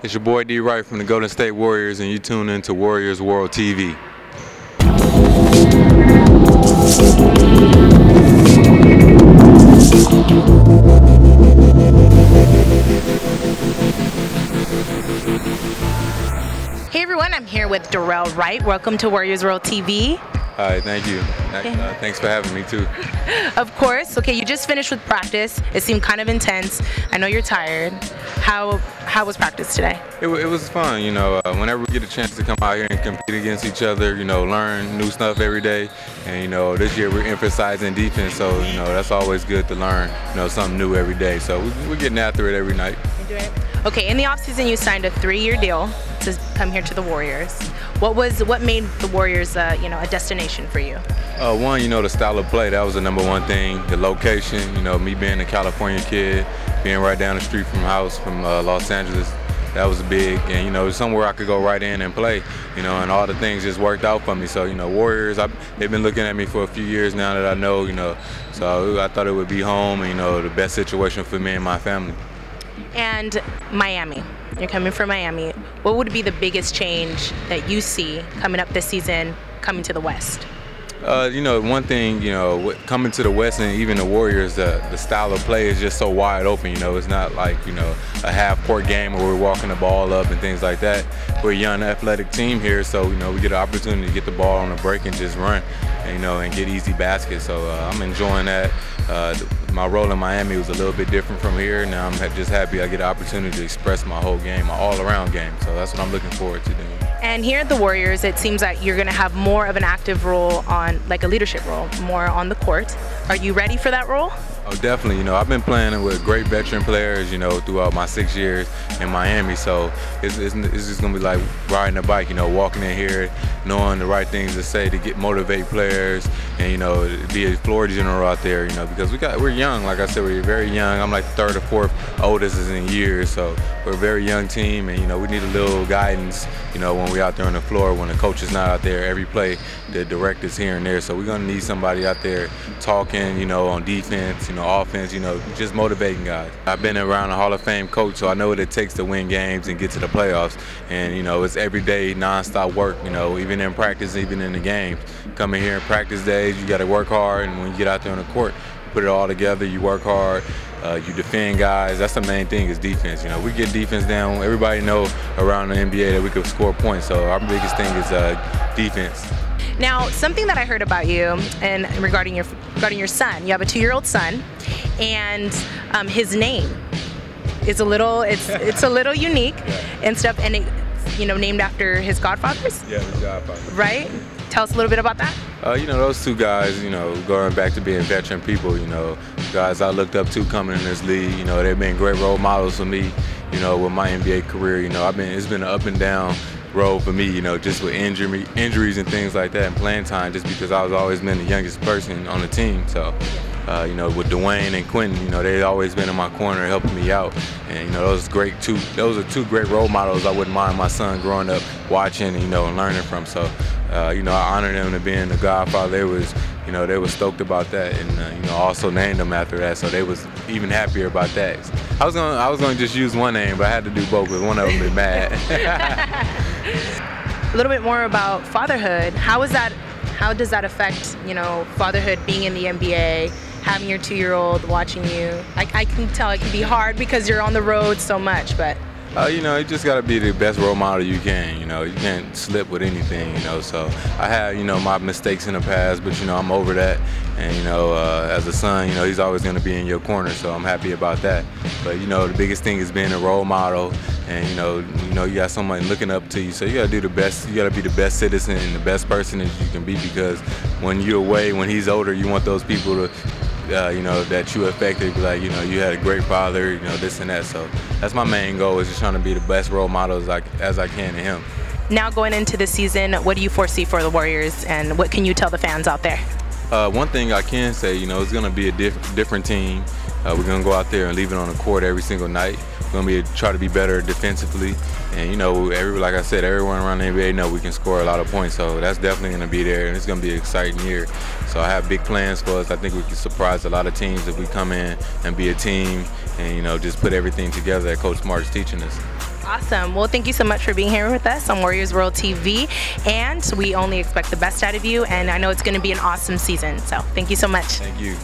It's your boy D. Wright from the Golden State Warriors, and you tune in to Warriors World TV. Hey everyone, I'm here with Dorell Wright. Welcome to Warriors World TV. Hi, thank you. Thanks for having me too. Of course. Okay, you just finished with practice. It seemed kind of intense. I know you're tired. How was practice today? It was fun, you know. Whenever we get a chance to come out here and compete against each other, you know, learn new stuff every day. And you know, this year we're emphasizing defense, so you know that's always good to learn, you know, something new every day. So we're getting after it every night. Okay, in the offseason you signed a 3-year deal to come here to the Warriors. What made the Warriors, you know, a destination for you? One, you know, the style of play, that was the #1 thing. The location, you know, me being a California kid, being right down the street from house from Los Angeles, that was big. And you know, somewhere I could go right in and play, you know, and all the things just worked out for me. So you know, Warriors, they've been looking at me for a few years now that I know, you know, so I thought it would be home and, you know, the best situation for me and my family. And Miami, you're coming from Miami. What would be the biggest change that you see coming up this season, coming to the West? You know, one thing, you know, coming to the West and even the Warriors, the style of play is just so wide open. You know, it's not like, you know, a half-court game where we're walking the ball up and things like that. We're a young, athletic team here, so, you know, we get an opportunity to get the ball on the break and just run, and, you know, and get easy baskets. So I'm enjoying that. My role in Miami was a little bit different from here. Now I'm just happy I get an opportunity to express my whole game, my all-around game. So that's what I'm looking forward to doing. And here at the Warriors, it seems like you're going to have more of an active role on, like a leadership role, more on the court. Are you ready for that role? Oh, definitely. You know, I've been playing with great veteran players, you know, throughout my 6 years in Miami. So it's just going to be like riding a bike, you know, walking in here, knowing the right things to say to motivate players and, you know, be a floor general out there, you know, because we're young. Like I said, we're very young. I'm like the 3rd or 4th oldest in years. So we're a very young team, and, you know, we need a little guidance, you know, when we're out there on the floor, when the coach is not out there every play, the director's here and there. So we're going to need somebody out there talking, you know, on defense, you know, offense, you know, just motivating guys. I've been around a Hall of Fame coach, so I know what it takes to win games and get to the playoffs. And, you know, it's everyday, nonstop work, you know, even in practice, even in the games. Coming here in practice days, you got to work hard, and when you get out there on the court, you put it all together, you work hard. You defend guys. That's the main thing, is defense. You know, we get defense down. Everybody know around the NBA that we could score points. So our biggest thing is defense. Now, something that I heard about you and regarding your son, you have a 2-year-old son, and his name is a little it's a little unique and stuff, and it, you know, named after his godfathers. Yeah, his godfathers. Right? Tell us a little bit about that. You know, those two guys, you know, going back to being veteran people, you know, guys I looked up to coming in this league, you know, they've been great role models for me, you know, with my NBA career. You know, it's been an up and down road for me, you know, just with injuries and things like that, and playing time, just because I was always been the youngest person on the team. So, you know, with Dwayne and Quentin, you know, they've always been in my corner helping me out. And, you know, those are two great role models I wouldn't mind my son growing up watching, you know, and learning from. So, you know, I honor them to being the godfather. They were stoked about that, and you know, also named them after that. So they was even happier about that. I was gonna just use one name, but I had to do both because one of them been mad. A little bit more about fatherhood. How does that affect, you know, fatherhood, being in the NBA, having your 2-year-old watching you? I can tell it can be hard because you're on the road so much, but. You know, you just got to be the best role model you can. You know, you can't slip with anything, you know. So I had, you know, my mistakes in the past, but, you know, I'm over that. And, you know, as a son, you know, he's always going to be in your corner, so I'm happy about that. But, you know, the biggest thing is being a role model, and, you know, you got somebody looking up to you. So you got to do the best. You got to be the best citizen and the best person that you can be, because when you're away, when he's older, you want those people to, you know, that you affected, like, you know, you had a great father, you know, this and that. So that's my main goal, is just trying to be the best role model as I can to him. Now going into the season, what do you foresee for the Warriors, and what can you tell the fans out there? One thing I can say, you know, it's going to be a different team. We're going to go out there and leave it on the court every single night. We're going to try to be better defensively. And, you know, like I said, everyone around the NBA know we can score a lot of points. So that's definitely going to be there, and it's going to be an exciting year. So I have big plans for us. I think we can surprise a lot of teams if we come in and be a team and, you know, just put everything together that Coach Mark's teaching us. Awesome. Well, thank you so much for being here with us on Warriors World TV, and we only expect the best out of you, and I know it's going to be an awesome season. So thank you so much. Thank you.